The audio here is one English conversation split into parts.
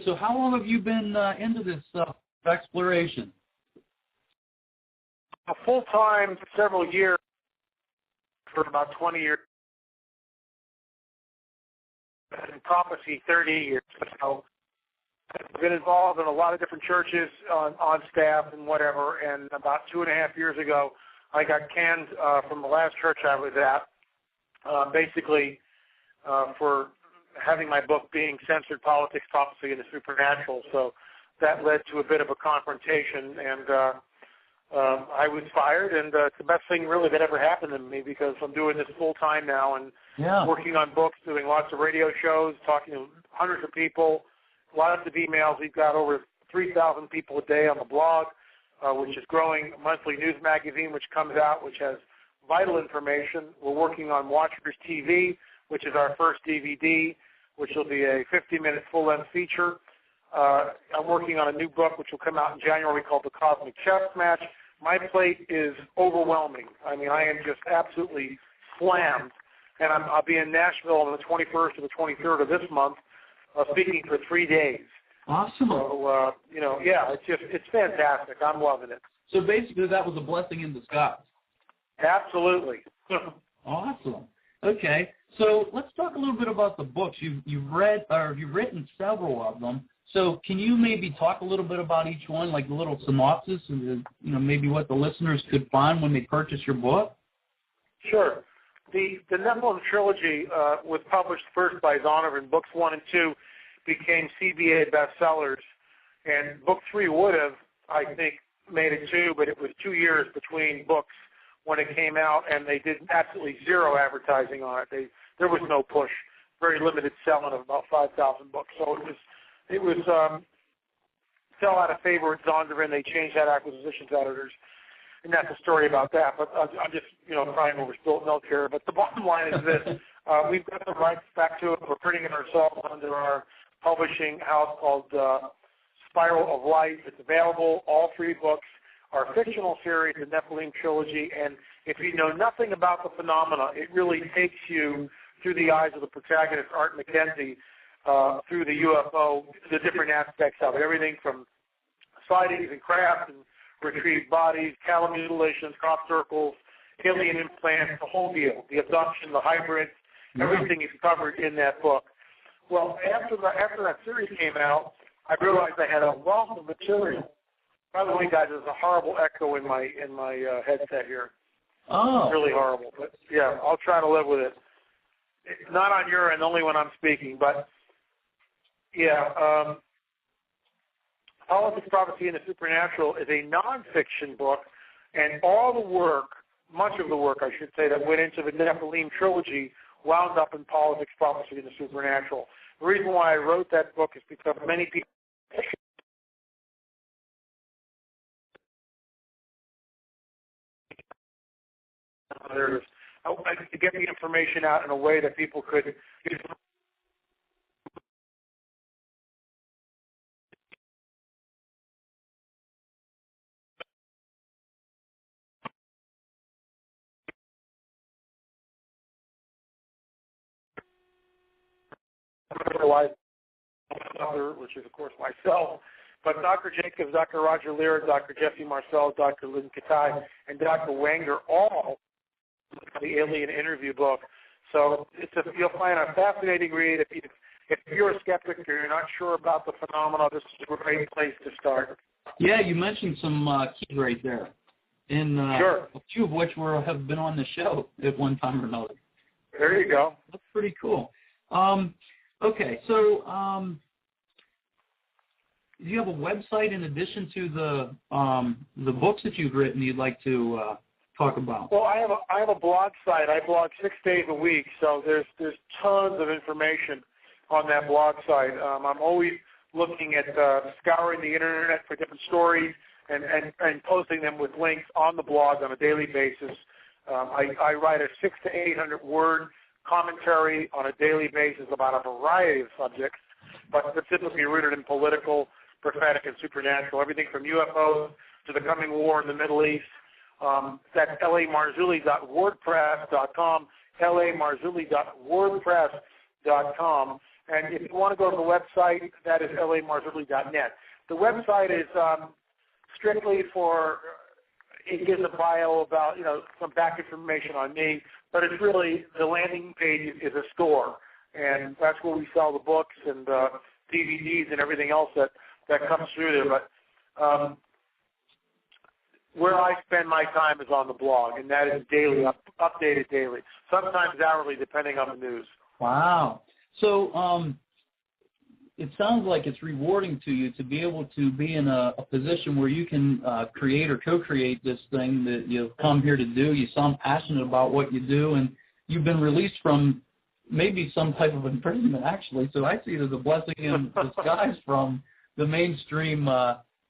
So how long have you been into this exploration? Full-time, several years, for about 20 years. In prophecy, 30 years. So I've been involved in a lot of different churches on staff and whatever, and about 2.5 years ago, I got canned from the last church I was at, basically for having my book being censored, politics, prophecy, and the supernatural. So that led to a bit of a confrontation, and I was fired, and it's the best thing really that ever happened to me, because I'm doing this full time now and working on books, doing lots of radio shows, talking to hundreds of people, lots of emails. We've got over 3,000 people a day on the blog, which is growing, a monthly news magazine which comes out, which has vital information. We're working on Watchers TV, which is our first DVD, which will be a 50-minute full-length feature. I'm working on a new book which will come out in January called The Cosmic Chess Match. My plate is overwhelming. I mean, I am just absolutely slammed. And I'll be in Nashville on the 21st to the 23rd of this month, speaking for 3 days. Awesome. So, it's fantastic. I'm loving it. So basically that was a blessing in disguise. Absolutely. Awesome. Okay. So let's talk a little bit about the books. You've read, or you've written several of them. So can you maybe talk a little bit about each one, like a little synopsis, and maybe what the listeners could find when they purchase your book? Sure. The Nephilim trilogy was published first by Zondervan. Books 1 and 2 became CBA bestsellers, and book 3 would have, I think, made it 2, but it was 2 years between books when it came out, and they did absolutely zero advertising on it. There was no push, very limited selling of about 5,000 books. So it was fell out of favor at Zondervan. They changed that acquisitions editors, and that's a story about that. But I'm just crying over spilt milk here. But the bottom line is this: we've got the rights back to it. We're printing it ourselves under our publishing house called Spiral of Life. It's available. All 3 books are fictional series, the Nephilim trilogy, and if you know nothing about the phenomena, it really takes you through the eyes of the protagonist, Art McKenzie, through the UFO, the different aspects of it, everything from sightings and craft and retrieved bodies, cattle mutilations, crop circles, alien implants, the whole deal, the abduction, the hybrids, everything is covered in that book. Well, after that series came out, I realized I had a wealth of material. By the way, guys, there's a horrible echo in my headset here. Oh. It's really horrible. But, yeah, I'll try to live with it. It's not on your end, only when I'm speaking. But, yeah, Politics, Prophecy, and the Supernatural is a nonfiction book, and all the work, much of the work, I should say, that went into the Nephilim trilogy wound up in Politics, Prophecy, and the Supernatural. The reason why I wrote that book is because many people to get the information out in a way that people could use. Which is, of course, myself, but Dr. Jacobs, Dr. Roger Lear, Dr. Jesse Marcel, Dr. Lynn Katai, and Dr. Wanger all the alien interview book. So you'll find a fascinating read. If you're a skeptic or you're not sure about the phenomena, this is a great place to start. Yeah, you mentioned some keys right there, and sure. A few of which have been on the show at one time or another. There you go. That's pretty cool. Okay, so do you have a website in addition to the books that you've written you'd like to talk about? Well, I have a blog site. I blog 6 days a week, so there's tons of information on that blog site. I'm always looking at scouring the internet for different stories and posting them with links on the blog on a daily basis. I write a 600 to 800 word commentary on a daily basis about a variety of subjects, but specifically rooted in political, prophetic, and supernatural, everything from UFOs to the coming war in the Middle East. That's lamarzulli.wordpress.com, lamarzulli.wordpress.com. And if you want to go to the website, that is lamarzulli.net. The website is strictly for, it gives a bio about, some back information on me, but it's really, the landing page is a store, and that's where we sell the books and DVDs and everything else that comes through there. But where I spend my time is on the blog, and that is daily, updated daily, sometimes hourly, depending on the news. Wow. So it sounds like it's rewarding to you to be able to be in a position where you can create or co-create this thing that you've come here to do. You sound passionate about what you do, and you've been released from maybe some type of imprisonment, actually. So I see it as a blessing in disguise from the mainstream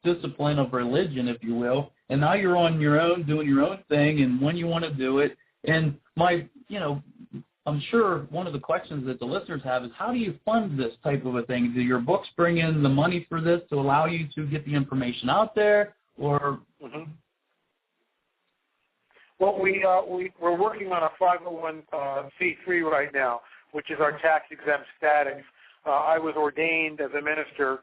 discipline of religion, if you will. And now you're on your own, doing your own thing, and when you want to do it. And I'm sure one of the questions that the listeners have is, how do you fund this type of a thing? Do your books bring in the money for this to allow you to get the information out there, or? Mm-hmm. Well, we're working on a 501c3 right now, which is our tax-exempt status. I was ordained as a minister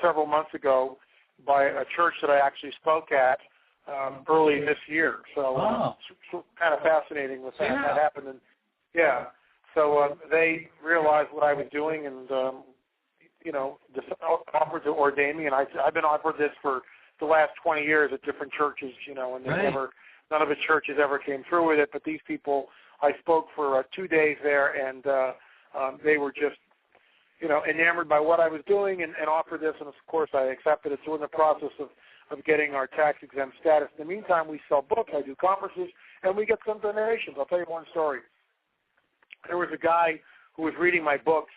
several months ago by a church that I actually spoke at early this year. So it's kind of fascinating with that. Yeah. That happened. Yeah. So they realized what I was doing and, just offered to ordain me. And I've been offered this for the last 20 years at different churches, and none of the churches ever came through with it. But these people, I spoke for 2 days there, and they were just, enamored by what I was doing and offered this. And, of course, I accepted it. So we're in the process of getting our tax-exempt status. In the meantime, we sell books. I do conferences, and we get some donations. I'll tell you one story. There was a guy who was reading my books,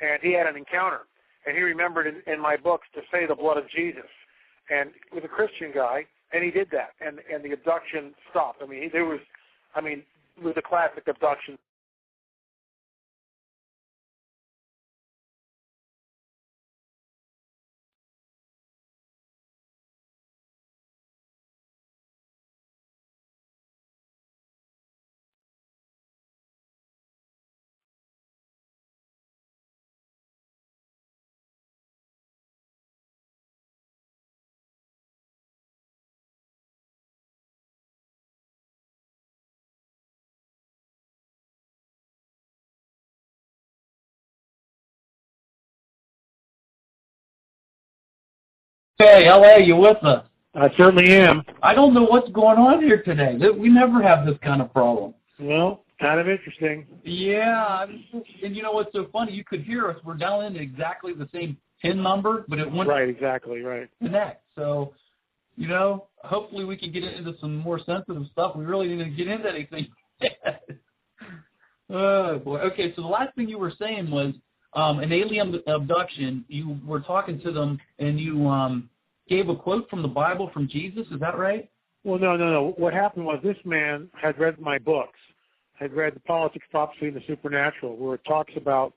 and he had an encounter, and he remembered in my books to say the blood of Jesus, and with a Christian guy, and he did that, and the abduction stopped. With the classic abduction. Hey, LA, you with us? I certainly am. I don't know what's going on here today. We never have this kind of problem. Well, kind of interesting. Yeah, and you know what's so funny? You could hear us. We're dialing in exactly the same PIN number, but it wouldn't right, exactly, right. connect. So, hopefully we can get into some more sensitive stuff. We really didn't get into anything yet. Oh, boy. Okay, so the last thing you were saying was an alien abduction. You were talking to them, and you gave a quote from the Bible from Jesus. Is that right? Well, no. What happened was this man had read my books, had read The Politics, Prophecy, and the Supernatural, where it talks about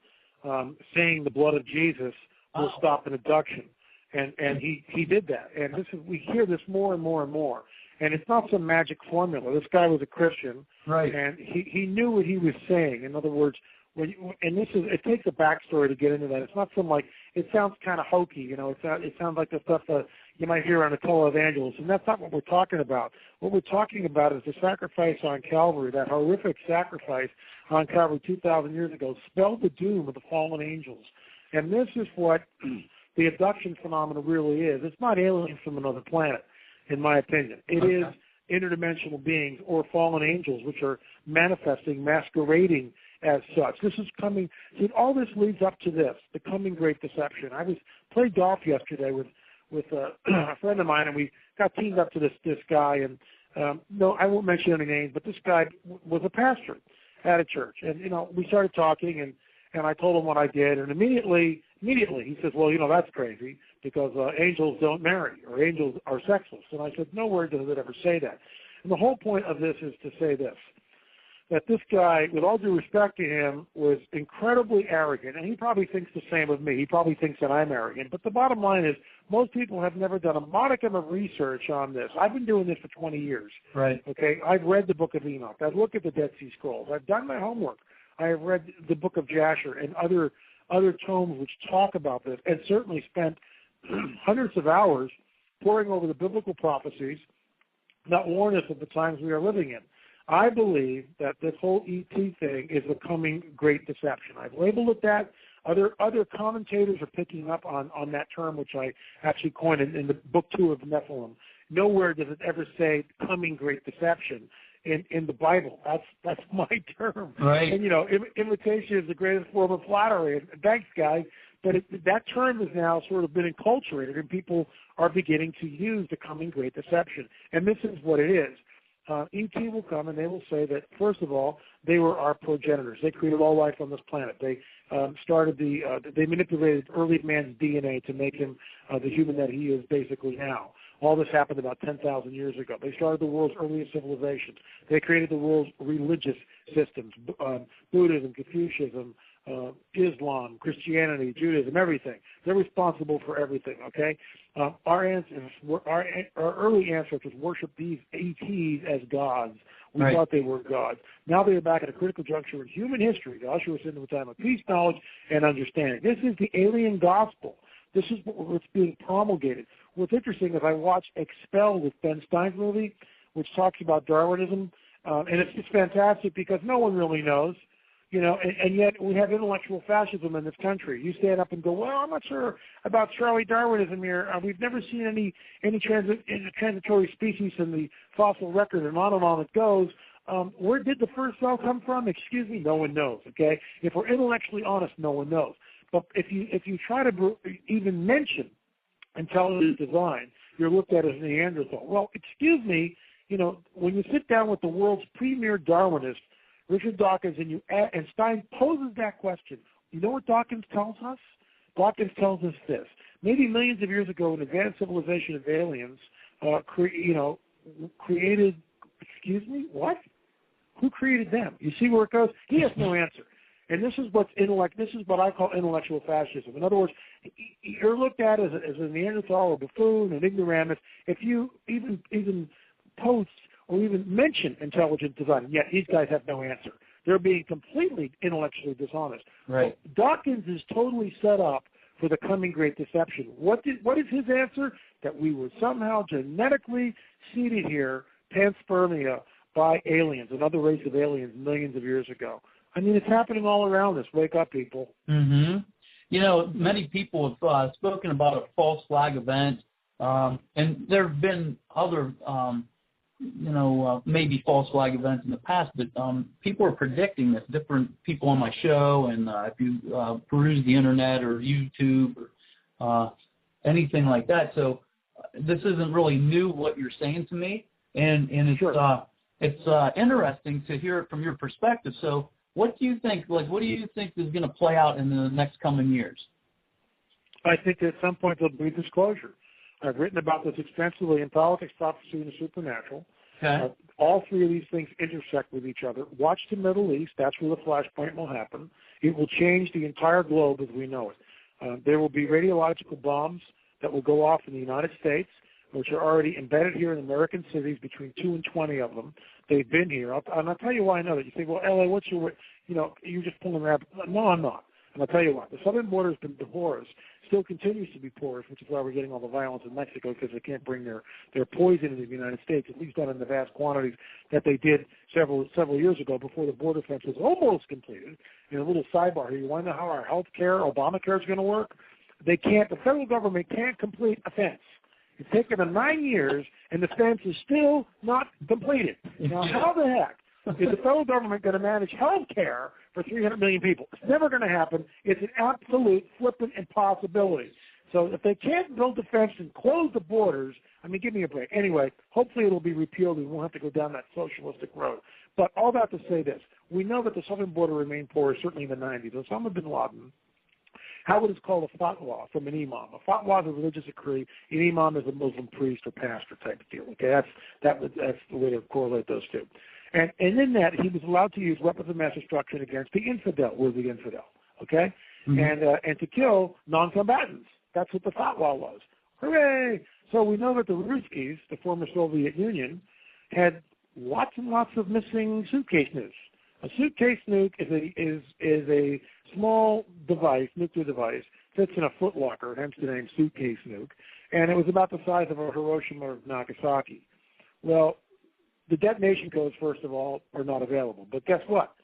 saying the blood of Jesus will stop an abduction. And he did that. And we hear this more and more and more. And it's not some magic formula. This guy was a Christian, right? And he knew what he was saying. In other words, it takes a backstory to get into that. It's not it sounds kind of hokey, it sounds like the stuff that you might hear on a televangelist, and that's not what we're talking about. What we're talking about is the sacrifice on Calvary, that horrific sacrifice on Calvary 2,000 years ago, spelled the doom of the fallen angels. And this is what the abduction phenomenon really is. It's not aliens from another planet, in my opinion. It is interdimensional beings or fallen angels, which are manifesting, masquerading as such. This is coming. See, all this leads up to this, the coming great deception. I played golf yesterday with a friend of mine, and we got teamed up to this guy. And no, I won't mention any names, but this guy was a pastor at a church, and we started talking, and I told him what I did, and immediately he says, well, that's crazy because angels don't marry or angels are sexless. And I said, nowhere does it ever say that. And the whole point of this is to say this, that this guy, with all due respect to him, was incredibly arrogant, and he probably thinks the same of me. He probably thinks that I'm arrogant. But the bottom line is most people have never done a modicum of research on this. I've been doing this for 20 years. Right. Okay? I've read the Book of Enoch. I've looked at the Dead Sea Scrolls. I've done my homework. I have read the Book of Jasher and other other tomes which talk about this, and certainly spent hundreds of hours poring over the biblical prophecies that warn us of the times we are living in. I believe that this whole ET thing is the coming great deception. I've labeled it that. Other commentators are picking up on that term, which I actually coined in the book 2 of Nephilim. Nowhere does it ever say coming great deception in the Bible. That's my term. Right. And, imitation is the greatest form of flattery. And thanks, guys. But that term has now sort of been enculturated, and people are beginning to use the coming great deception. And this is what it is. ET will come, and they will say that, first of all, they were our progenitors. They created all life on this planet. They they manipulated early man's DNA to make him the human that he is basically now. All this happened about 10,000 years ago. They started the world's earliest civilizations. They created the world's religious systems, Buddhism, Confucianism, Islam, Christianity, Judaism, everything. They're responsible for everything, okay? Our early ancestors worshiped these ETs as gods. We thought they were gods. Now they are back at a critical juncture in human history to usher us into a time of peace, knowledge, and understanding. This is the alien gospel. This is what's being promulgated. What's interesting is I watched Expel with Ben Stein's movie, which talks about Darwinism, and it's fantastic because no one really knows. And yet we have intellectual fascism in this country. You stand up and go, well, I'm not sure about Charlie Darwinism here. We've never seen any transitory species in the fossil record, and on it goes. Where did the first cell come from? Excuse me, no one knows, okay? If we're intellectually honest, no one knows. But if you try to even mention intelligent design, you're looked at as Neanderthal. Well, excuse me, when you sit down with the world's premier Darwinist, Richard Dawkins, and Stein poses that question. You know what Dawkins tells us? Dawkins tells us this. Maybe millions of years ago, an advanced civilization of aliens created, excuse me, what? Who created them? You see where it goes? He has no answer. And this is what I call intellectual fascism. In other words, you're looked at as a Neanderthal, a buffoon, an ignoramus, if you even post or even mention intelligent design. Yet these guys have no answer. They're being completely intellectually dishonest. Right. Dawkins is totally set up for the coming great deception. What is his answer? That we were somehow genetically seeded here, panspermia, by aliens, another race of aliens millions of years ago. I mean, it's happening all around us. Wake up, people. Mm-hmm. Many people have spoken about a false flag event, and there have been other maybe false flag events in the past, but people are predicting this. Different people on my show, and if you peruse the internet or YouTube or anything like that. So this isn't really new what you're saying to me, and it's sure. It's interesting to hear it from your perspective. So what do you think? What do you think is going to play out in the next coming years? I think at some point there'll be disclosure. I've written about this extensively in Politics, Prophecy, and the Supernatural. Okay. All three of these things intersect with each other. Watch the Middle East. That's where the flashpoint will happen. It will change the entire globe as we know it. There will be radiological bombs that will go off in the United States, which are already embedded here in American cities, between 2 and 20 of them. They've been here. And I'll tell you why I know that. You think, well, L.A., what's your, you're just pulling rabbits. No, I'm not. And I'll tell you why. The southern border has been porous, still continues to be porous, which is why we're getting all the violence in Mexico, because they can't bring their poison into the United States, at least not in the vast quantities that they did several years ago before the border fence was almost completed. A little sidebar here. You want to know how our health care, Obamacare, is going to work? They can't. The federal government can't complete a fence. It's taken them 9 years, and the fence is still not completed. Now, how the heck is the federal government going to manage health care for 300 million people? It's never going to happen. It's an absolute flippant impossibility. So if they can't build a fence and close the borders, give me a break. Anyway, hopefully it'll be repealed and we won't have to go down that socialistic road. But all that to say this, we know that the southern border remained porous, certainly in the 90s. Osama bin Laden, how it is called a fatwa from an imam. A fatwa is a religious decree. An imam is a Muslim priest or pastor type of deal. Okay, that's the way to correlate those two. And in that, he was allowed to use weapons of mass destruction against the infidel, okay, and to kill non-combatants. That's what the fatwa was. Hooray! So we know that the Ruskies, the former Soviet Union, had lots and lots of missing suitcases. A suitcase nuke is a small device, nuclear device, fits in a footlocker, hence the name suitcase nuke, and it was about the size of a Hiroshima or Nagasaki. Well, the detonation codes, first of all, are not available. But guess what?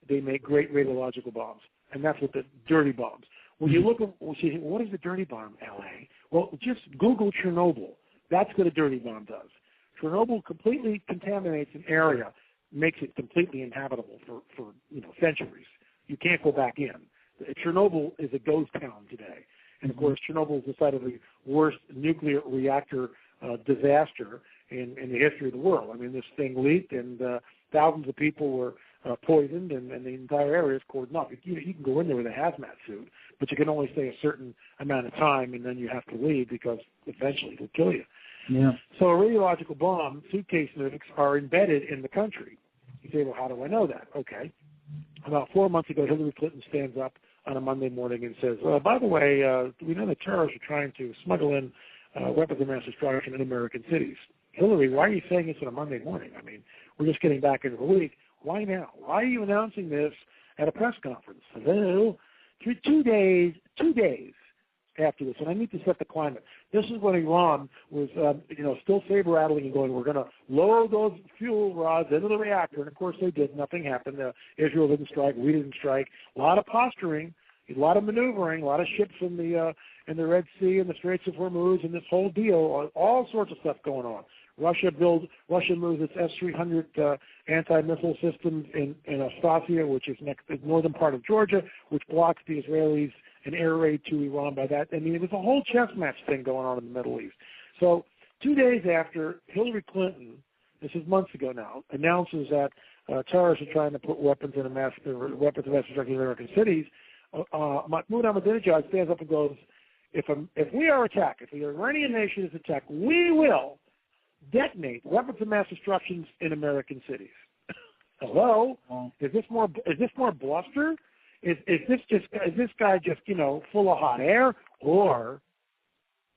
They make great radiological bombs, and that's what the dirty bombs. When you look at, what is the dirty bomb, L.A.? Well, just Google Chernobyl. That's what a dirty bomb does. Chernobyl completely contaminates an area, makes it completely inhabitable for centuries. You can't go back in. Chernobyl is a ghost town today. And, of course, Chernobyl is the site of the worst nuclear reactor disaster in the history of the world. I mean, this thing leaked, and thousands of people were poisoned, and the entire area is cordoned off. You can go in there with a hazmat suit, but you can only stay a certain amount of time, and then you have to leave because eventually it'll kill you. Yeah. So a radiological bomb, suitcase nukes, are embedded in the country. You say, well, how do I know that? Okay. About 4 months ago, Hillary Clinton stands up on a Monday morning and says, by the way, we know that terrorists are trying to smuggle in weapons of mass destruction in American cities. Hillary, why are you saying this on a Monday morning? I mean, we're just getting back into the week. Why now? Why are you announcing this at a press conference? Well, 2 days after this, and I need to set the climate. This is when Iran was, still saber-rattling and going, we're going to load those fuel rods into the reactor, and of course they did. Nothing happened. Israel didn't strike. We didn't strike. A lot of posturing, a lot of maneuvering, a lot of ships in the Red Sea and the Straits of Hormuz, and this whole deal, all sorts of stuff going on. Russia moves its S-300 anti-missile systems in Astasia, which is the northern part of Georgia, which blocks the Israelis an air raid to Iran by that. I mean, it was a whole chess match thing going on in the Middle East. So 2 days after Hillary Clinton, this is months ago now, announces that terrorists are trying to put weapons of mass destruction in American cities, Mahmoud Ahmadinejad stands up and goes, if we are attacked, if the Iranian nation is attacked, we will detonate weapons of mass destruction in American cities. Hello? Is this more bluster? Is this guy just full of hot air, or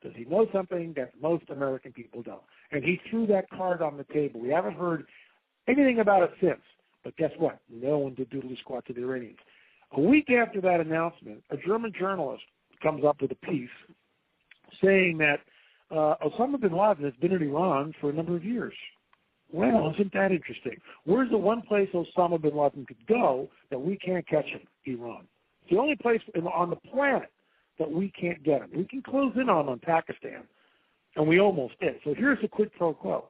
does he know something that most American people don't? And he threw that card on the table. We haven't heard anything about it since. But guess what? No one did doodly squat to the Iranians. A week after that announcement, a German journalist comes up with a piece saying that Osama bin Laden has been in Iran for a number of years. Well, isn't that interesting? Where's the one place Osama bin Laden could go that we can't catch him? Iran. It's the only place on the planet that we can't get him. We can close in on Pakistan, and we almost did. So here's a quid pro quo.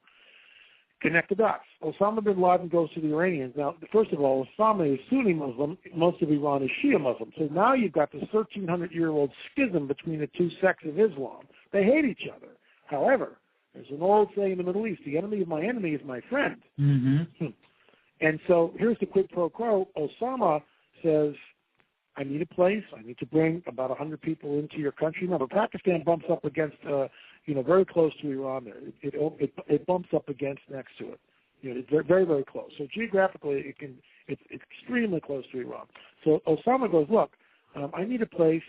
Connect the dots. Osama bin Laden goes to the Iranians. Now, first of all, Osama is Sunni Muslim. Most of Iran is Shia Muslim. So now you've got this 1,300-year-old schism between the two sects of Islam. They hate each other. However, there's an old saying in the Middle East, the enemy of my enemy is my friend. Mm-hmm. And so here's the quid pro quo. Osama says, I need a place. I need to bring about 100 people into your country. Remember, Pakistan bumps up against, very close to Iran there. It bumps up against next to it. It's very, very close. So geographically, it's extremely close to Iran. So Osama goes, look, I need a place.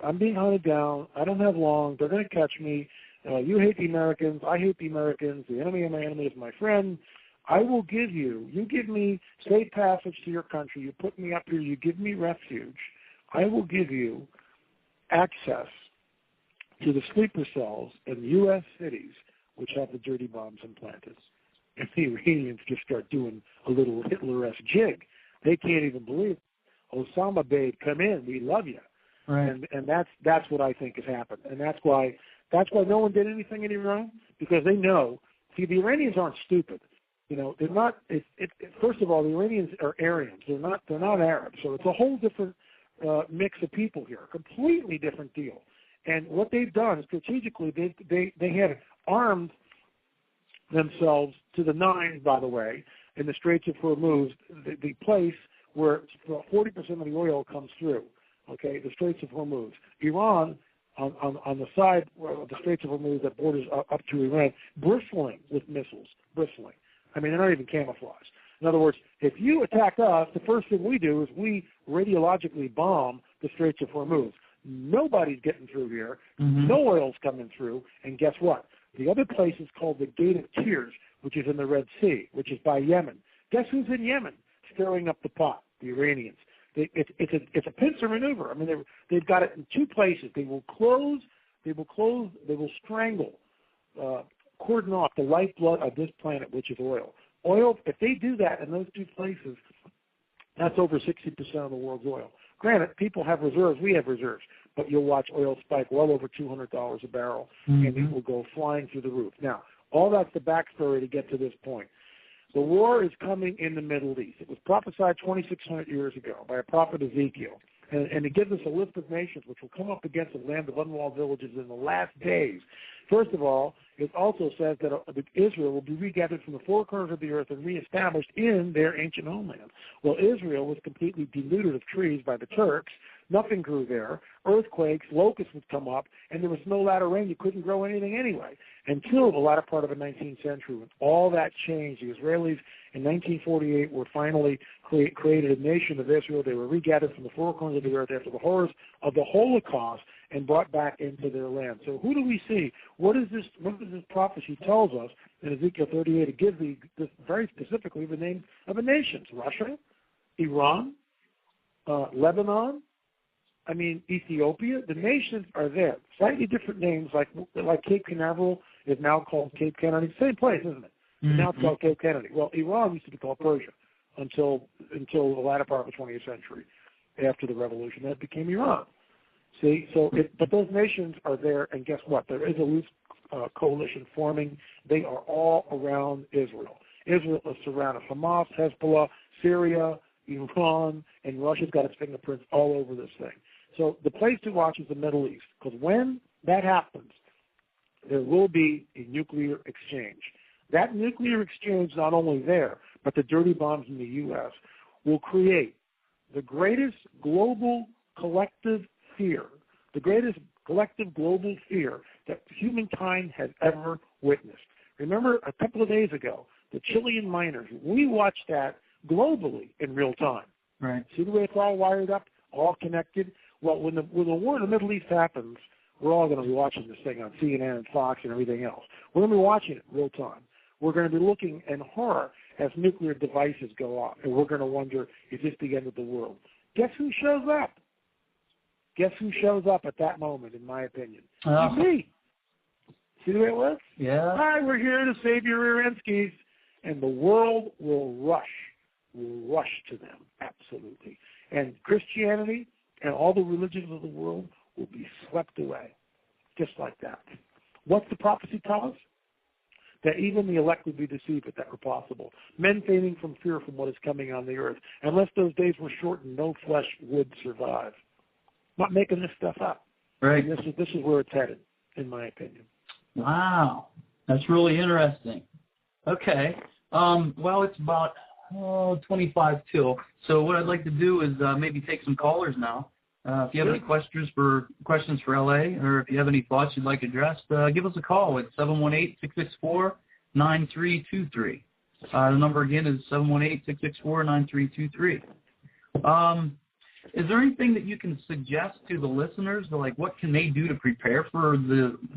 I'm being hunted down. I don't have long. They're going to catch me. You hate the Americans. I hate the Americans. The enemy of my enemy is my friend. I will give you give me safe passage to your country. You put me up here. You give me refuge. I will give you access to the sleeper cells in U.S. cities which have the dirty bombs implanted. And the Iranians just start doing a little Hitler-esque jig. They can't even believe it. Osama, babe, come in. We love you. Right. And that's what I think has happened. And that's why no one did anything in Iran, because they know. See, the Iranians aren't stupid. They're not. First of all, the Iranians are Aryans. They're not Arabs. So it's a whole different mix of people here. A completely different deal. And what they've done strategically, they had armed themselves to the nines, by the way, in the Straits of Hormuz, the place where 40% of the oil comes through. Okay, the Straits of Hormuz. Iran, on the side of the Straits of Hormuz that borders up to Iran, bristling with missiles, bristling. I mean, they're not even camouflaged. In other words, if you attack us, the first thing we do is we radiologically bomb the Straits of Hormuz. Nobody's getting through here. Mm-hmm. No oil's coming through. And guess what? The other place is called the Gate of Tears, which is in the Red Sea, which is by Yemen. Guess who's in Yemen? stirring up the pot, the Iranians. It's a pincer maneuver. I mean, they've got it in two places. They will strangle, cordon off the lifeblood of this planet, which is oil. Oil, if they do that in those two places, that's over 60% of the world's oil. Granted, people have reserves, we have reserves, but you'll watch oil spike well over $200 a barrel, and it will go flying through the roof. Now, all that's the backstory to get to this point. The war is coming in the Middle East. It was prophesied 2,600 years ago by a prophet Ezekiel. And it gives us a list of nations which will come up against the land of unwalled villages in the last days. First of all, it also says that Israel will be regathered from the four corners of the earth and reestablished in their ancient homeland. Well, Israel was completely denuded of trees by the Turks. Nothing grew there. Earthquakes, locusts would come up, and there was no latter rain. You couldn't grow anything anyway until the latter part of the 19th century when all that changed. The Israelis in 1948 were finally created a nation of Israel. They were regathered from the four corners of the earth after the horrors of the Holocaust and brought back into their land. So who do we see? What does this prophecy tells us in Ezekiel 38? It gives this very specifically the name of a nation: Russia, Iran, Lebanon, Ethiopia. The nations are there. Slightly different names, like Cape Canaveral is now called Cape Kennedy. Same place, isn't it? Mm-hmm. Now it's called Cape Kennedy. Well, Iran used to be called Persia until the latter part of the 20th century, after the revolution. That became Iran. See, but those nations are there, and guess what? There is a loose coalition forming. They are all around Israel. Israel is surrounded. Hamas, Hezbollah, Syria, Iran, and Russia's got its fingerprints all over this thing. So the place to watch is the Middle East, because when that happens, there will be a nuclear exchange. That nuclear exchange, not only there, but the dirty bombs in the U.S., will create the greatest global collective fear, the greatest collective global fear that humankind has ever witnessed. Remember, a couple of days ago, the Chilean miners, we watched that globally in real time. Right. See the way it's all wired up, all connected? Well, when the war in the Middle East happens, we're all going to be watching this thing on CNN and Fox and everything else. We're going to be watching it in real time. We're going to be looking in horror as nuclear devices go off, and we're going to wonder, is this the end of the world? Guess who shows up? Guess who shows up at that moment, in my opinion? Me. See the way it works? Yeah. Hi, we're here to save your rear end skis. And the world will rush to them, absolutely. And Christianity and all the religions of the world will be swept away, just like that. What's the prophecy tell us? That even the elect would be deceived if that were possible. Men fainting from fear from what is coming on the earth. Unless those days were shortened, no flesh would survive. I'm not making this stuff up. Right. And this is where it's headed, in my opinion. Wow. That's really interesting. Okay. Well, it's about 25 till. So what I'd like to do is maybe take some callers now. If you have any questions for LA, or if you have any thoughts you'd like addressed, give us a call at 718-664-9323. The number again is 718-664-9323. Is there anything that you can suggest to the listeners, like what can they do to prepare for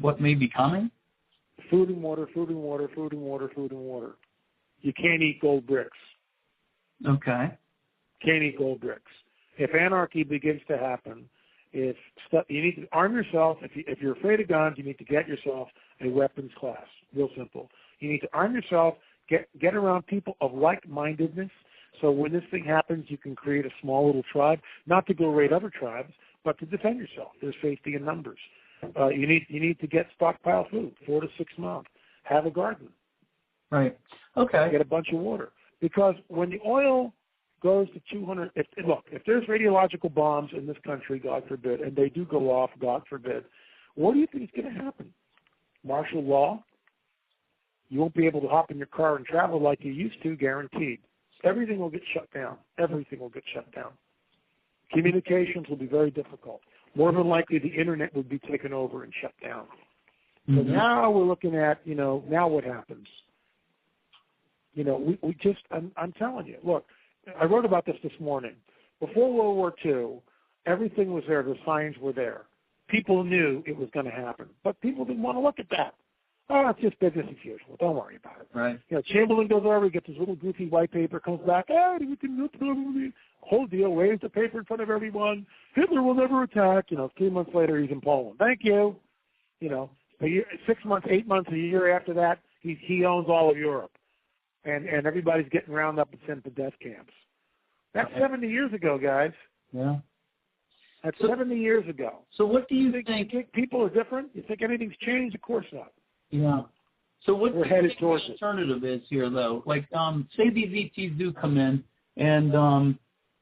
what may be coming? Food and water, food and water, food and water, food and water. You can't eat gold bricks. Okay. Can't eat gold bricks. If anarchy begins to happen, you need to arm yourself. If you're afraid of guns, you need to get yourself a weapons class. Real simple. You need to arm yourself, get around people of like-mindedness, so when this thing happens, you can create a small little tribe, not to go raid other tribes, but to defend yourself. There's safety in numbers. You need to get stockpile food, 4 to 6 months. Have a garden. Right. Okay. Get a bunch of water. Because when the oil goes to 200, if there's radiological bombs in this country, God forbid, and they do go off, God forbid, what do you think is going to happen? Martial law? You won't be able to hop in your car and travel like you used to, guaranteed. Everything will get shut down. Everything will get shut down. Communications will be very difficult. More than likely, the internet would be taken over and shut down. So now we're looking at, now what happens? I'm telling you, look, I wrote about this morning. Before World War II, everything was there. The signs were there. People knew it was going to happen. But people didn't want to look at that. oh, it's just business as usual. Don't worry about it. Right. You know, Chamberlain goes over, he gets his little goofy white paper, comes back, we can whole deal, waves the paper in front of everyone. Hitler will never attack. You know, 3 months later, he's in Poland. Thank you. You know, 6 months, 8 months, a year after that, he owns all of Europe. And everybody's getting rounded up and sent to death camps. That's 70 years ago, guys. Yeah. That's 70 years ago. So what do you think? You think people are different? You think anything's changed? Of course not. Yeah. So what do you think the towards alternative is here, though? Like, say these ETs do come in, and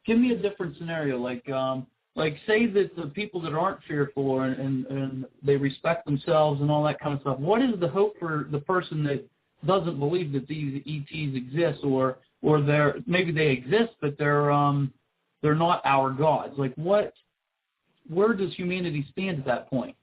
give me a different scenario. Like say that the people that aren't fearful and they respect themselves and all that kind of stuff. What is the hope for the person that doesn't believe that these ETs exist, or maybe they exist, but they're not our gods? Like, where does humanity stand at that point?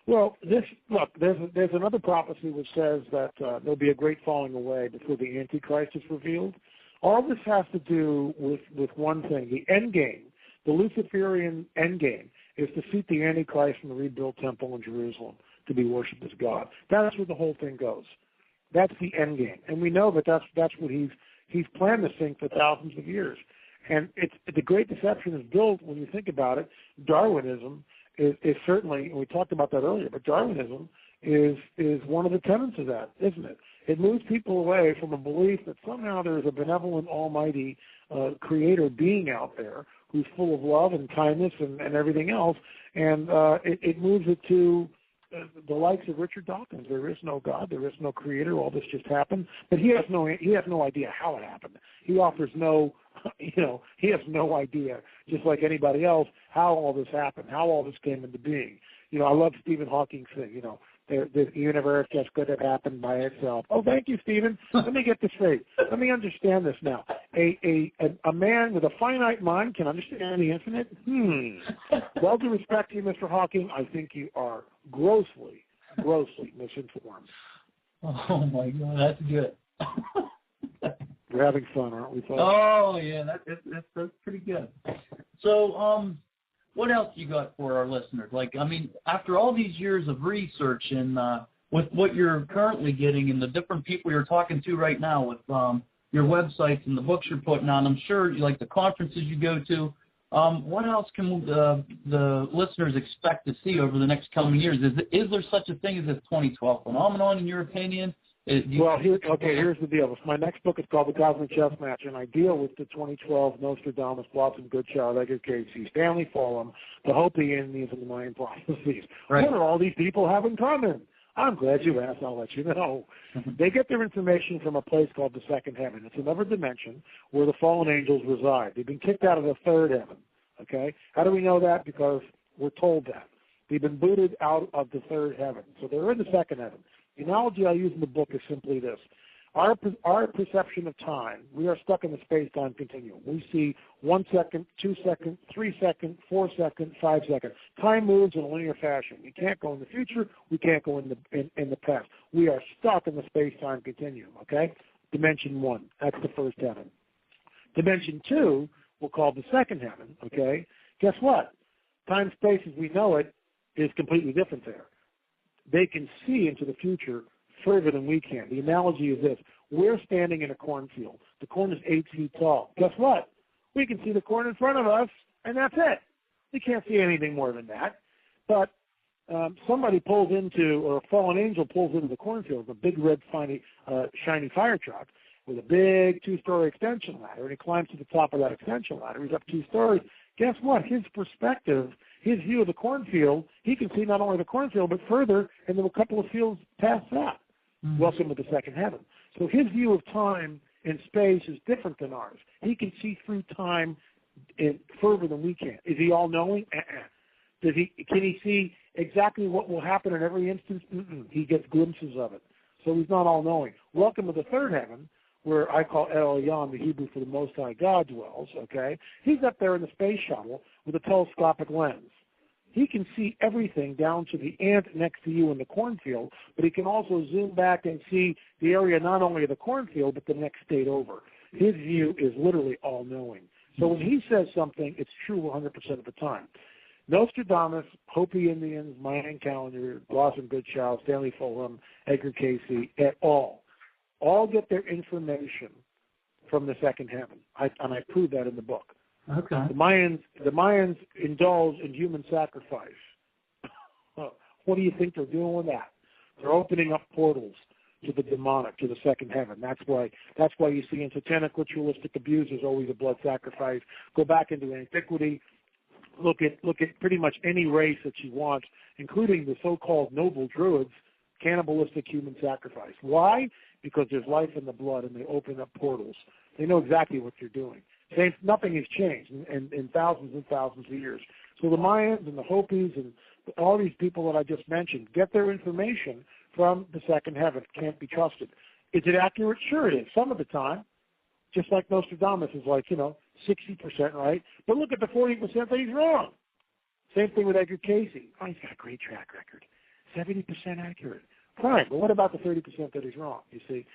Well, there's another prophecy which says that there'll be a great falling away before the Antichrist is revealed. All this has to do with one thing. The end game, the Luciferian end game, is to defeat the Antichrist and the rebuilt temple in Jerusalem to be worshipped as God. That's where the whole thing goes. That's the end game. And we know that that's what he's planned this thing for thousands of years. And the Great Deception is built, when you think about it, Darwinism is certainly, and we talked about that earlier, but Darwinism is one of the tenets of that, isn't it? It moves people away from a belief that somehow there's a benevolent, almighty creator being out there who's full of love and kindness and everything else, and it moves it to the likes of Richard Dawkins. There is no God, there is no creator, all this just happened, but he has no idea how it happened. He offers no, he has no idea, just like anybody else, how all this happened, how all this came into being. I love Stephen Hawking's thing, the universe just could have happened by itself. Oh, thank you, Stephen. Let me get this straight. Let me understand this now. A man with a finite mind can understand the infinite? Well, due respect to you, Mr. Hawking, I think you are grossly misinformed. Oh, my God, that's good. We're having fun, aren't we, folks? Oh, yeah, that's pretty good. So, what else you got for our listeners? Like, I mean, after all these years of research and with what you're currently getting and the different people you're talking to right now with your websites and the books you're putting on, I'm sure, like the conferences you go to, what else can the listeners expect to see over the next coming years? Is there such a thing as this 2012 phenomenon, in your opinion? Here's the deal. My next book is called The Cosmic Chess Match, and I deal with the 2012 Nostradamus, Watson, Goodchild, Edgar Casey, Stanley Fulham, the Hopi Indians, and the Mayan prophecies. Right. What do all these people have in common? I'm glad you asked. I'll let you know. They get their information from a place called the second heaven. It's another dimension where the fallen angels reside. They've been kicked out of the third heaven. Okay? How do we know that? Because we're told that. They've been booted out of the third heaven. So they're in the second heaven. The analogy I use in the book is simply this. Our perception of time, we are stuck in the space-time continuum. We see 1 second, 2 seconds, 3 seconds, 4 seconds, 5 seconds. Time moves in a linear fashion. We can't go in the future. We can't go in the past. We are stuck in the space-time continuum, okay? Dimension 1, that's the first heaven. Dimension 2, we'll call the second heaven, okay? Guess what? Time-space as we know it is completely different there. They can see into the future further than we can. The analogy is this. We're standing in a cornfield. The corn is 8 feet tall. Guess what? We can see the corn in front of us, and that's it. We can't see anything more than that. But somebody pulls into, or a fallen angel pulls into the cornfield, a big red shiny fire truck with a big 2-story extension ladder, and he climbs to the top of that extension ladder. He's up 2 stories. Guess what? His perspective, his view of the cornfield, he can see not only the cornfield, but further, and then a couple of fields past that. Mm-hmm. Welcome to the second heaven. So his view of time and space is different than ours. He can see through time further than we can. Is he all-knowing? Can he see exactly what will happen in every instance? He gets glimpses of it. So he's not all-knowing. Welcome to the third heaven, where I call El Elyon, the Hebrew for the Most High God, dwells, okay? He's up there in the space shuttle with a telescopic lens. He can see everything down to the ant next to you in the cornfield, but he can also zoom back and see the area not only of the cornfield, but the next state over. His view is literally all-knowing. So when he says something, it's true 100% of the time. Nostradamus, Hopi Indians, Mayan calendar, Blossom Goodchild, Stanley Fulham, Edgar Cayce, et al. All get their information from the second heaven, and I prove that in the book. Okay. The Mayans indulge in human sacrifice. What do you think they're doing with that? They're opening up portals to the demonic, to the second heaven. That's why you see in satanic ritualistic abuse there's always a blood sacrifice. Go back into antiquity. Look at pretty much any race that you want, including the so-called noble druids, cannibalistic human sacrifice. Why? Because there's life in the blood, and they open up portals. They know exactly what they're doing. Nothing has changed in thousands and thousands of years. So the Mayans and the Hopis and all these people that I just mentioned get their information from the second heaven. It can't be trusted. Is it accurate? Sure it is. Some of the time, just like Nostradamus is 60% right. But look at the 40% that he's wrong. Same thing with Edgar Cayce. Oh, he's got a great track record. 70% accurate. Fine, but what about the 30% that he's wrong? You see,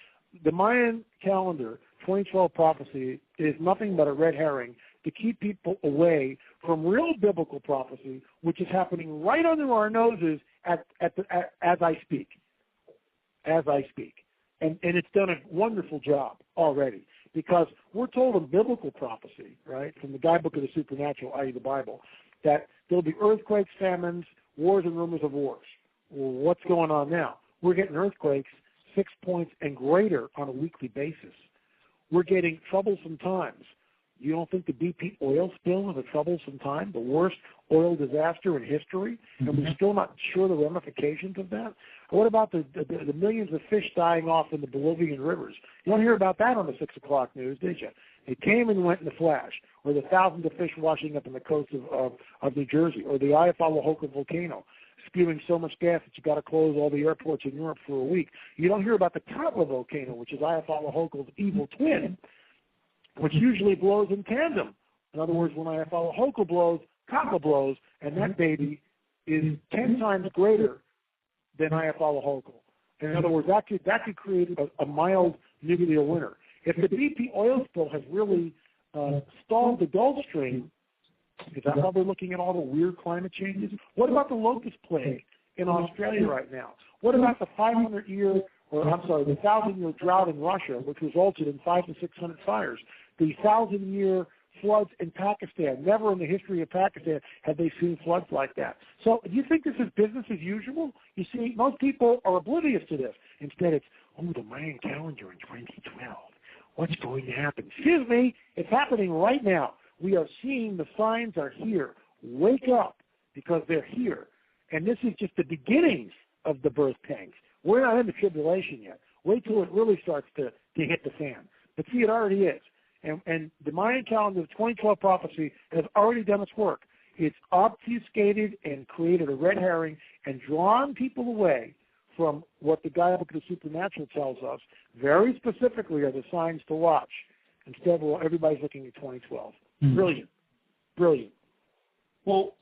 the Mayan calendar, 2012 prophecy, is nothing but a red herring to keep people away from real biblical prophecy, which is happening right under our noses as I speak. As I speak. And it's done a wonderful job already, because we're told in biblical prophecy, right, from the guidebook of the supernatural, i.e. the Bible, that there'll be earthquakes, famines, wars, and rumors of wars. Well, what's going on now? We're getting earthquakes 6 points and greater on a weekly basis. We're getting troublesome times. You don't think the BP oil spill is a troublesome time, the worst oil disaster in history, and we're still not sure the ramifications of that? What about the millions of fish dying off in the Bolivian rivers? You don't hear about that on the 6 o'clock news, did you? It came and went in a flash. Or the thousands of fish washing up in the coast of New Jersey, or the Ayatollah volcano spewing so much gas that you got to close all the airports in Europe for a week. You don't hear about the Katla volcano, which is Ayatollah evil twin, which usually blows in tandem. In other words, when Ayatollah blows, Katla blows, and that baby is 10 times greater than Ayatollah. In other words, that could create a mild nuclear winter. If the BP oil spill has really stalled the Gulf Stream, is that how we're looking at all the weird climate changes? What about the locust plague in Australia right now? What about the 1,000-year drought in Russia, which resulted in 500 to 600 fires? The 1,000-year floods in Pakistan. Never in the history of Pakistan have they seen floods like that. So do you think this is business as usual? You see, most people are oblivious to this. Instead, it's, the Mayan calendar in 2012. What's going to happen? Excuse me, it's happening right now. We are seeing the signs are here. Wake up, because they're here. And this is just the beginnings of the birth pangs. We're not in the tribulation yet. Wait till it really starts to hit the fan. But see, it already is. And the Mayan calendar of 2012 prophecy has already done its work. It's obfuscated and created a red herring and drawn people away from what the guidebook of the supernatural tells us. Very specifically are the signs to watch. Instead, everybody's looking at 2012. Brilliant. Brilliant. Well,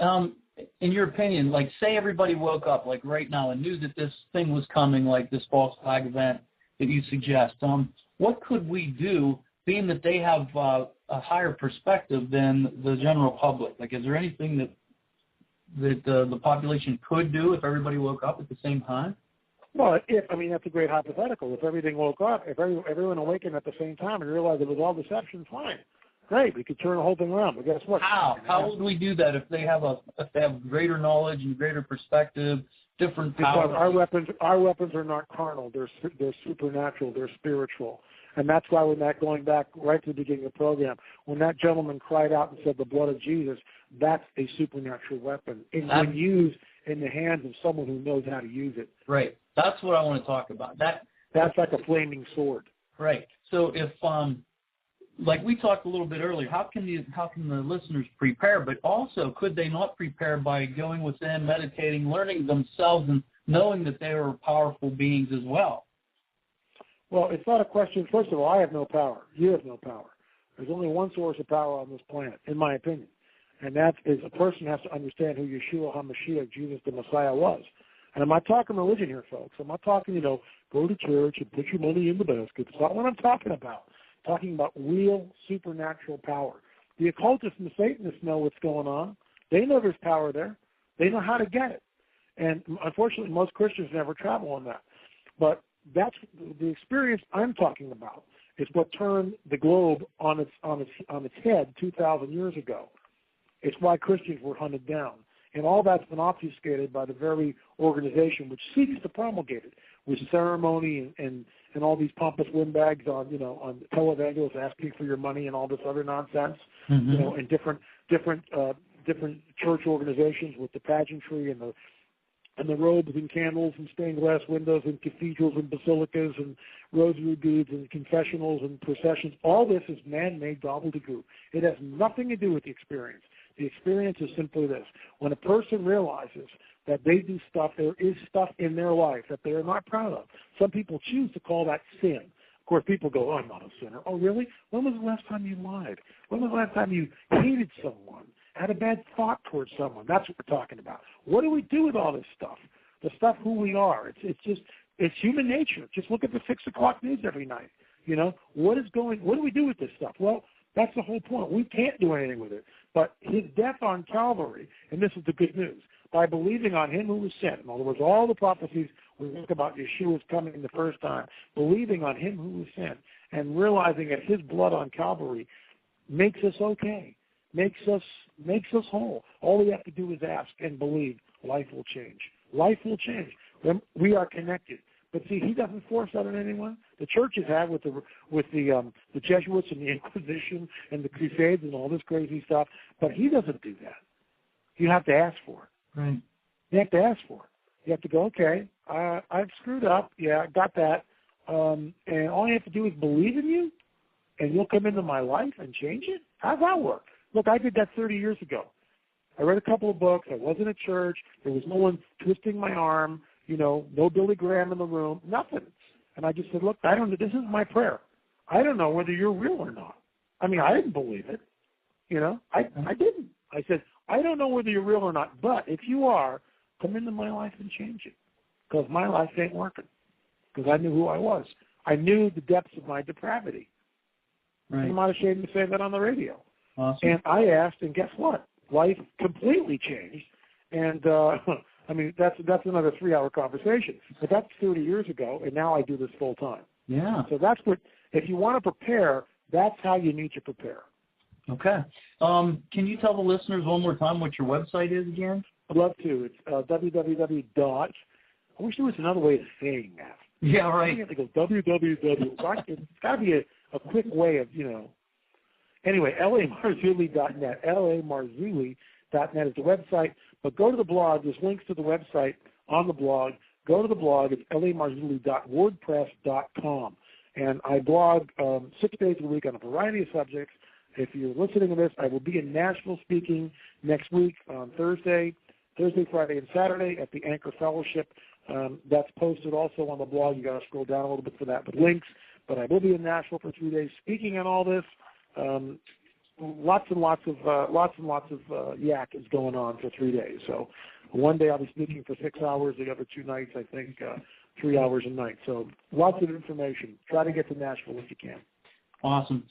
in your opinion, say everybody woke up, right now, and knew that this thing was coming, like this false flag event that you suggest. What could we do, being that they have a higher perspective than the general public? Is there anything that the population could do if everybody woke up at the same time? Well, that's a great hypothetical. If everything woke up, if everyone awakened at the same time and realized it was all deception, fine. Great, we could turn the whole thing around. But guess what? How? How would we do that if they have greater knowledge and greater perspective, different powers? Because our weapons are not carnal. They're supernatural. They're spiritual. And that's why going back right to the beginning of the program, when that gentleman cried out and said the blood of Jesus, that's a supernatural weapon. When used in the hands of someone who knows how to use it. Right. That's what I want to talk about. That's like a flaming sword. Right. So if like we talked a little bit earlier, how can the listeners prepare? But also, could they not prepare by going within, meditating, learning themselves, and knowing that they are powerful beings as well? Well, it's not a question. First of all, I have no power. You have no power. There's only one source of power on this planet, in my opinion, and that is a person has to understand who Yeshua HaMashiach, Jesus the Messiah, was. And I'm not talking religion here, folks. I'm not talking, go to church and put your money in the basket. It's not what I'm talking about. I'm talking about real supernatural power. The occultists and the Satanists know what's going on. They know there's power there. They know how to get it. And unfortunately, most Christians never travel on that. But that's the experience I'm talking about. Is what turned the globe on its head 2,000 years ago. It's why Christians were hunted down. And all that's been obfuscated by the very organization which seeks to promulgate it, with ceremony and all these pompous windbags on televangelists asking for your money and all this other nonsense, and different church organizations with the pageantry and the robes and candles and stained glass windows and cathedrals and basilicas and rosary beads and confessionals and processions. All this is man-made gobbledygook. It has nothing to do with the experience. The experience is simply this. When a person realizes that they do stuff, there is stuff in their life that they are not proud of. Some people choose to call that sin. Of course, people go, oh, I'm not a sinner. Oh, really? When was the last time you lied? When was the last time you hated someone, had a bad thought towards someone? That's what we're talking about. What do we do with all this stuff? The stuff who we are. It's human nature. Just look at the 6 o'clock news every night. What do we do with this stuff? Well, that's the whole point. We can't do anything with it. But his death on Calvary, and this is the good news, by believing on him who was sent, in other words, all the prophecies we think about Yeshua's coming the first time, believing on him who was sent, and realizing that his blood on Calvary makes us okay, makes us whole. All we have to do is ask and believe. Life will change. Life will change. We are connected. But see, he doesn't force that on anyone. The churches have with the Jesuits and the Inquisition and the Crusades and all this crazy stuff. But he doesn't do that. You have to ask for it. Right. You have to ask for it. You have to go, okay, I've screwed up. Yeah, I got that. And all you have to do is believe in you, and you'll come into my life and change it? How's that work? Look, I did that 30 years ago. I read a couple of books. I wasn't at church. There was no one twisting my arm. No Billy Graham in the room, nothing. And I just said, look, this is my prayer. I don't know whether you're real or not. I mean, I didn't believe it. I didn't. I said, I don't know whether you're real or not, but if you are, come into my life and change it. Because my life ain't working. Because I knew who I was. I knew the depths of my depravity. Right. I'm not ashamed to say that on the radio. Awesome. And I asked, and guess what? Life completely changed. And, I mean, that's another 3-hour conversation. But that's 30 years ago, and now I do this full time. Yeah. So that's what, if you want to prepare, that's how you need to prepare. Okay. Can you tell the listeners one more time what your website is again? I'd love to. It's www. I wish there was another way of saying that. Yeah, right. You have to go www. It's got to be a quick way of, Anyway, lamarzulli.net. lamarzulli.net is the website. But go to the blog. There's links to the website on the blog. Go to the blog. It's lamarzulli.wordpress.com. And I blog 6 days a week on a variety of subjects. If you're listening to this, I will be in Nashville speaking next week on Thursday, Friday, and Saturday at the Anchor Fellowship. That's posted also on the blog. You got to scroll down a little bit for that with links. But I will be in Nashville for 3 days speaking on all this. Lots and lots of yak is going on for 3 days. So one day I'll be speaking for 6 hours. The other 2 nights, I think, 3 hours a night. So lots of information. Try to get to Nashville if you can. Awesome.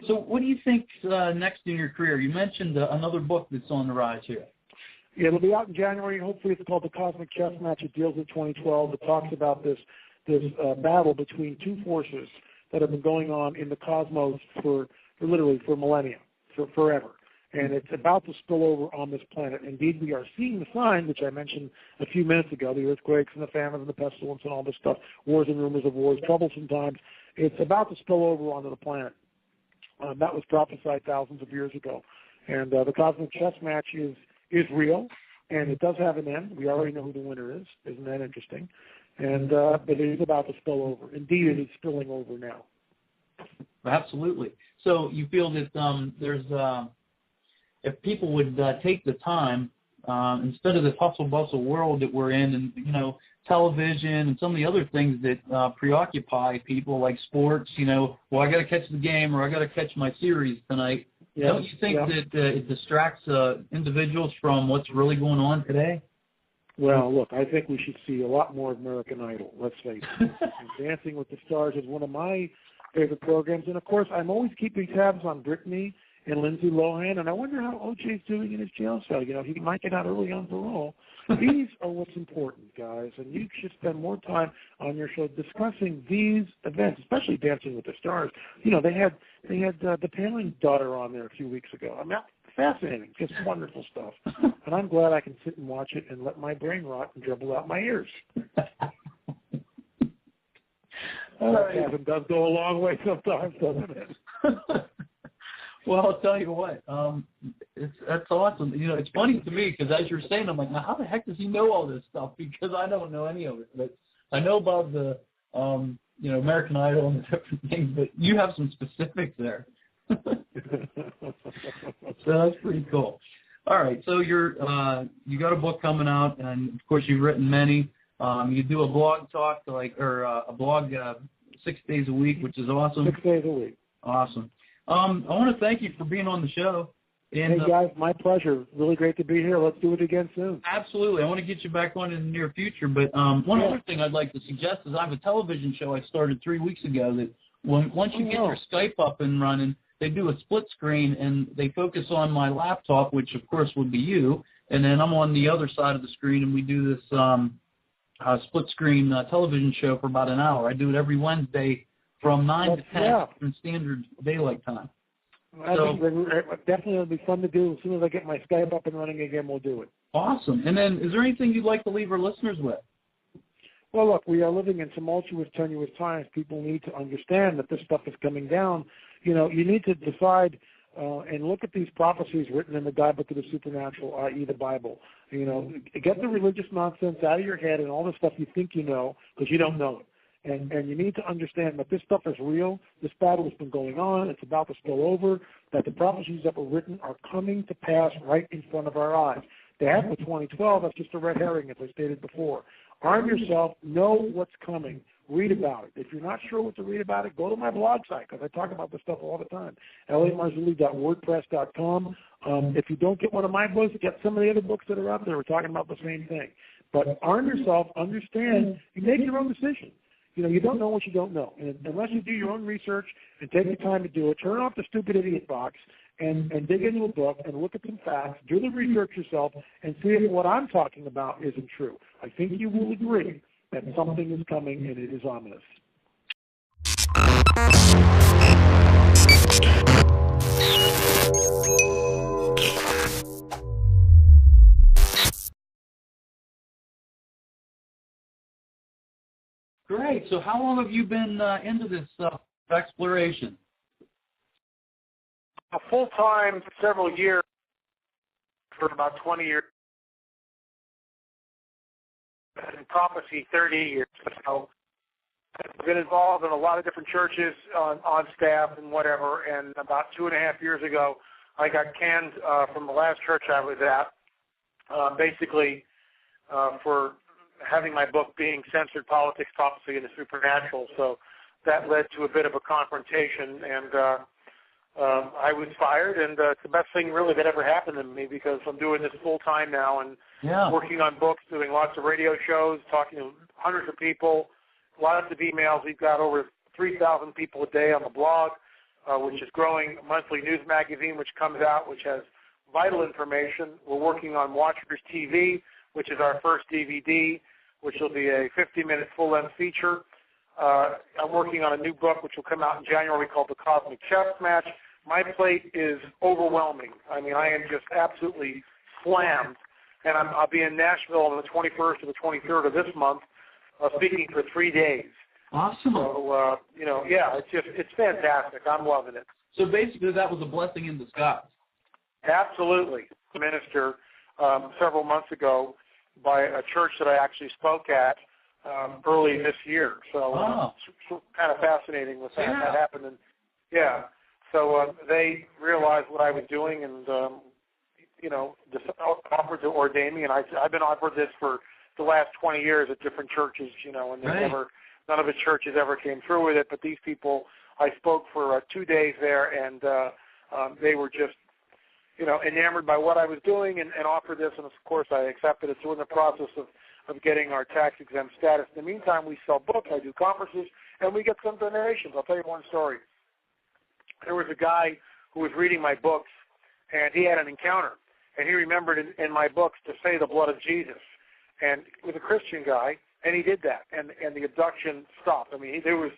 So what do you think's next in your career? You mentioned another book that's on the rise here. Yeah, it'll be out in January. Hopefully it's called The Cosmic Chess Match. It deals with 2012. It talks about this battle between two forces that have been going on in the cosmos for literally for millennia, for forever. And it's about to spill over on this planet. Indeed, we are seeing the signs, which I mentioned a few minutes ago, the earthquakes and the famine and the pestilence and all this stuff, wars and rumors of wars, troublesome times. It's about to spill over onto the planet. That was prophesied thousands of years ago. And the Cosmic Chess Match is real, and it does have an end. We already know who the winner is. Isn't that interesting? And but it is about to spill over. Indeed, it is spilling over now. Absolutely. So you feel that there's if people would take the time instead of this hustle bustle world that we're in, and television and some of the other things that preoccupy people, like sports. Well, I got to catch the game, or I got to catch my series tonight. Yes. Don't you think that it distracts individuals from what's really going on today? Well, look, I think we should see a lot more of American Idol. Let's face it. Dancing with the Stars is one of my favorite programs, and of course, I'm always keeping tabs on Britney and Lindsay Lohan, and I wonder how O.J.'s doing in his jail cell. You know, he might get out early on parole. These are what's important, guys, and you should spend more time on your show discussing these events, especially Dancing with the Stars. You know, they had the Palin daughter on there a few weeks ago. I mean, fascinating, just wonderful stuff. And I'm glad I can sit and watch it and let my brain rot and dribble out my ears. Sarcasm does go a long way sometimes, doesn't it? Well, I'll tell you what, that's awesome. You know, it's funny to me because as you're saying, I'm like, now how the heck does he know all this stuff? Because I don't know any of it. But I know about the, you know, American Idol and the different things, but you have some specifics there. So that's pretty cool. All right, so you got a book coming out, and of course you've written many. You do a blog talk, a blog 6 days a week, which is awesome. 6 days a week. Awesome. I want to thank you for being on the show. And, hey, guys, my pleasure. Really great to be here. Let's do it again soon. Absolutely. I want to get you back on in the near future. But one other thing I'd like to suggest is I have a television show I started 3 weeks ago that once you get your Skype up and running, they do a split screen, and they focus on my laptop, which, of course, would be you, and then I'm on the other side of the screen, and we do this split screen television show for about an hour. I do it every Wednesday from 9 to 10 in standard daylight time. Definitely it'll be fun to do. As soon as I get my Skype up and running again, we'll do it. Awesome. And then is there anything you'd like to leave our listeners with? Well, look, we are living in tumultuous, tenuous times. People need to understand that this stuff is coming down. You know, you need to decide and look at these prophecies written in the guidebook of the supernatural, i.e. the Bible. You know, get the religious nonsense out of your head and all the stuff you think you know because you don't know it. And you need to understand that this stuff is real. This battle has been going on. It's about to spill over, that the prophecies that were written are coming to pass right in front of our eyes. They have for 2012. That's just a red herring, as I stated before. Arm yourself. Know what's coming. Read about it. If you're not sure what to read about it, go to my blog site because I talk about this stuff all the time, lamarzulli.wordpress.com. If you don't get one of my books, get some of the other books that are out there. We're talking about the same thing. But arm yourself, understand, you make your own decision. You know, you don't know what you don't know. And unless you do your own research and take the time to do it, turn off the stupid idiot box and dig into a book and look at some facts, do the research yourself, and see if what I'm talking about isn't true. I think you will agree that something is coming and it is ominous. Great. So how long have you been into this exploration? Full-time, several years, for about 20 years. In prophecy, 30 years. So I've been involved in a lot of different churches on staff and whatever, and about 2.5 years ago, I got canned from the last church I was at, basically for having my book being censored, politics, prophecy, and the supernatural. So that led to a bit of a confrontation, and I was fired, and it's the best thing really that ever happened to me because I'm doing this full time now and working on books, doing lots of radio shows, talking to hundreds of people, lots of emails. We've got over 3,000 people a day on the blog, which is growing, a monthly news magazine which comes out, which has vital information. We're working on Watchers TV, which is our first DVD, which will be a 50-minute full-length feature. I'm working on a new book which will come out in January called The Cosmic Chess Match. My plate is overwhelming. I mean, I am just absolutely slammed. And I'll be in Nashville on the 21st to the 23rd of this month, speaking for 3 days. Awesome. So, it's fantastic. I'm loving it. So basically that was a blessing in disguise. Absolutely. The minister several months ago by a church that I actually spoke at early this year. So it's kind of fascinating with that. That happened. And, so they realized what I was doing and, just offered to ordain me. And I've been offered this for the last 20 years at different churches, and none of the churches ever came through with it. But these people, I spoke for 2 days there, and they were just, enamored by what I was doing and offered this. And, of course, I accepted it. So we're in the process of getting our tax-exempt status. In the meantime, we sell books, I do conferences, and we get some donations. I'll tell you one story. There was a guy who was reading my books, and he had an encounter. And he remembered in my books to say the blood of Jesus. And he was a Christian guy, and he did that. And the abduction stopped. I mean, it was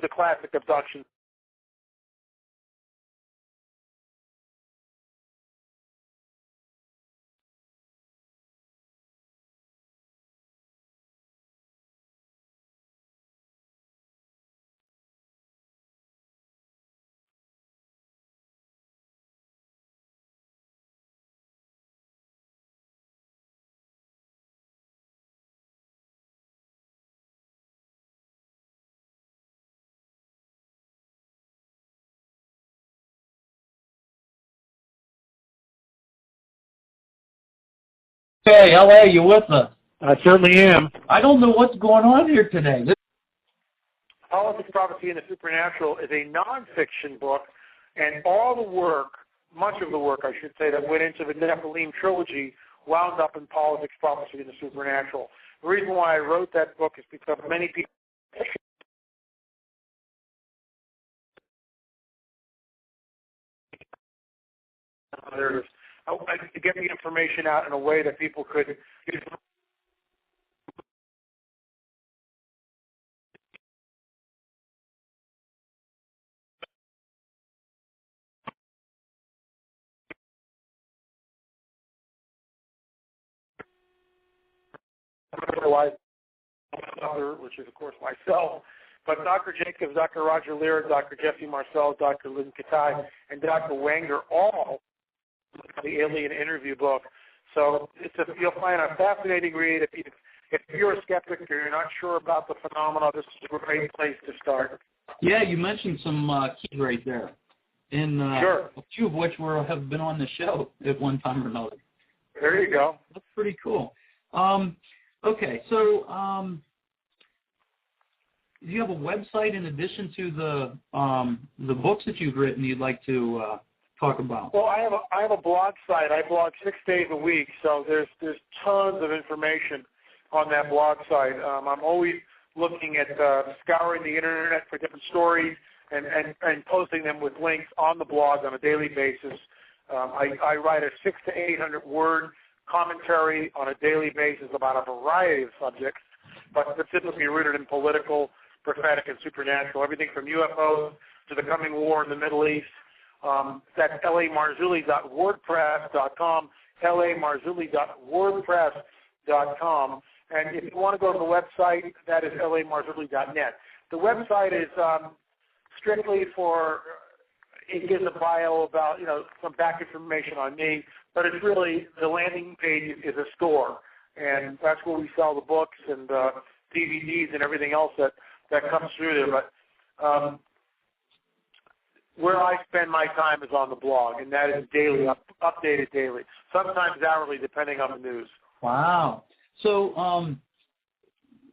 a classic abduction. Hey, how are you with us? I certainly am. I don't know what's going on here today. Politics, Prophecy, and the Supernatural is a nonfiction book, and all the work, much of the work, I should say, that went into the Nephilim trilogy wound up in Politics, Prophecy, and the Supernatural. The reason why I wrote that book is because many people to get the information out in a way that people could realize, which is, of course, myself. But Dr. Jacobs, Dr. Roger Lear, Dr. Jesse Marcel, Dr. Lynn Katai, and Dr. Wanger all the Alien Interview book. So you'll find a fascinating read. If you're a skeptic or you're not sure about the phenomena, this is a great place to start. Yeah, you mentioned some keys right there, and sure. A few of which have been on the show at one time or another. There you go. That's pretty cool. Okay, so do you have a website in addition to the books that you've written you'd like to talk about? Well, I have a blog site. I blog 6 days a week, so there's tons of information on that blog site. I'm always looking at scouring the internet for different stories and posting them with links on the blog on a daily basis. I write a 600 to 800 word commentary on a daily basis about a variety of subjects, but specifically rooted in political, prophetic, and supernatural, everything from UFOs to the coming war in the Middle East. That's lamarzulli.wordpress.com, lamarzulli.wordpress.com. And if you want to go to the website, that is lamarzulli.net. The website is strictly for, it gives a bio about, some back information on me, but it's really, the landing page is a store, and that's where we sell the books and DVDs and everything else that comes through there. But where I spend my time is on the blog, and that is daily, updated daily, sometimes hourly, depending on the news. Wow. So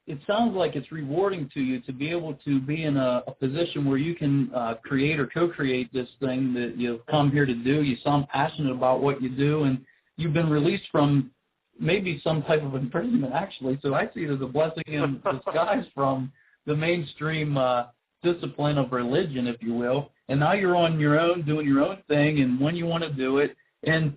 it sounds like it's rewarding to you to be able to be in a position where you can create or co-create this thing that you've come here to do. You sound passionate about what you do, and you've been released from maybe some type of imprisonment, actually. So I see it as a blessing in disguise from the mainstream discipline of religion, if you will. And now you're on your own, doing your own thing, and when you want to do it. And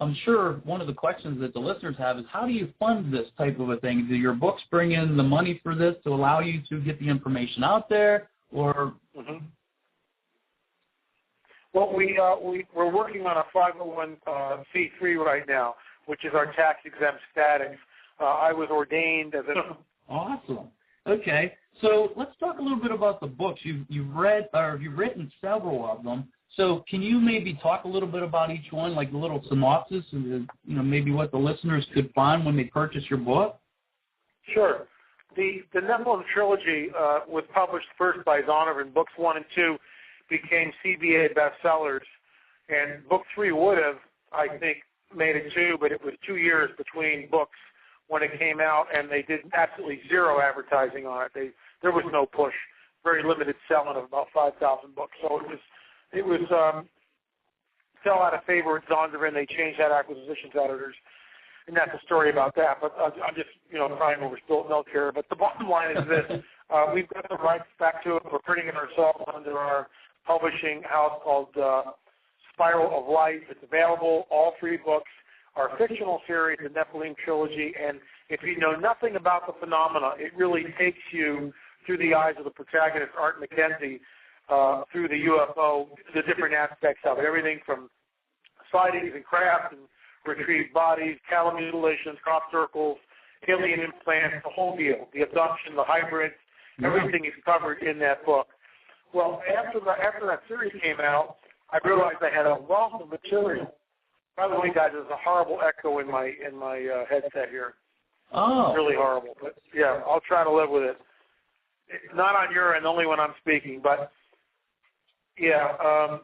I'm sure one of the questions that the listeners have is, how do you fund this type of a thing? Do your books bring in the money for this to allow you to get the information out there, or? Mm-hmm. Well, we're working on a 501c3 right now, which is our tax-exempt status. I was ordained as a... Awesome. Okay, so let's talk a little bit about the books. You've read, or you've written several of them. So can you maybe talk a little bit about each one, like the little synopsis, and maybe what the listeners could find when they purchase your book? Sure. The Nephilim trilogy was published first by Zondervan. Books 1 and 2 became CBA bestsellers, and book 3 would have, I think, made it 2, but it was 2 years between books when it came out, and they did absolutely zero advertising on it. There was no push, very limited selling of about 5,000 books. So it was fell out of favor at Zondervan. They changed that acquisitions editors, and that's a story about that. But I'm just crying over spilt milk here. But the bottom line is this: we've got the rights back to it. We're printing it ourselves under our publishing house called Spiral of Life. It's available. All 3 books are fictional series, the Nephilim trilogy, and if you know nothing about the phenomena, it really takes you through the eyes of the protagonist, Art McKenzie, through the UFO, the different aspects of it, everything from sightings and craft and retrieved bodies, cattle mutilations, crop circles, alien implants, the whole deal, the abduction, the hybrids, everything is covered in that book. Well, after that series came out, I realized I had a wealth of material. By the way, guys, there's a horrible echo in my headset here. Oh. It's really horrible. But, yeah, I'll try to live with it. Not on your end, only when I'm speaking. But, yeah,